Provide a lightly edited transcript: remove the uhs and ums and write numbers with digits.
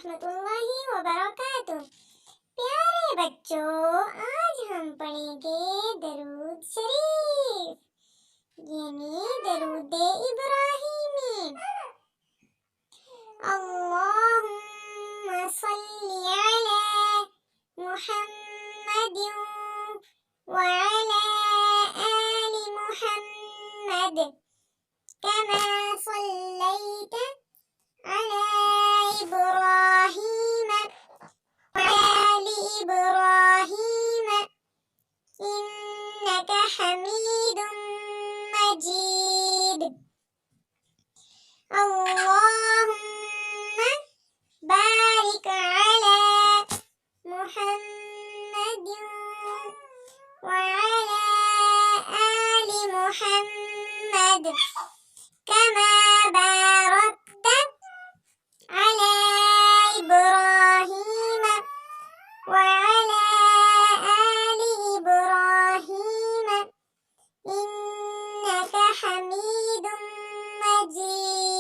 वरहमतुल्लाहि वबरकातुह। प्यारे बच्चों, आज हम पढ़ेंगे दरूद शरीफ यानी दरूद इब्राहिमी। अल्लाहुम्मा सल्ली अला मुहम्मदिन व अला आलि मुहम्मद कमा सल्लैत अला इब्राहीम व आलि इब्राहीम इन्नका हमीदुम मजीद। अल्लाहुम्मा बारिक अला मुहम्मदिन व अला आलि मुहम्मद कमा बारकत अला इब्राहीम व अला आलि इब्राहीम इन्नका हमीदुम मजीद।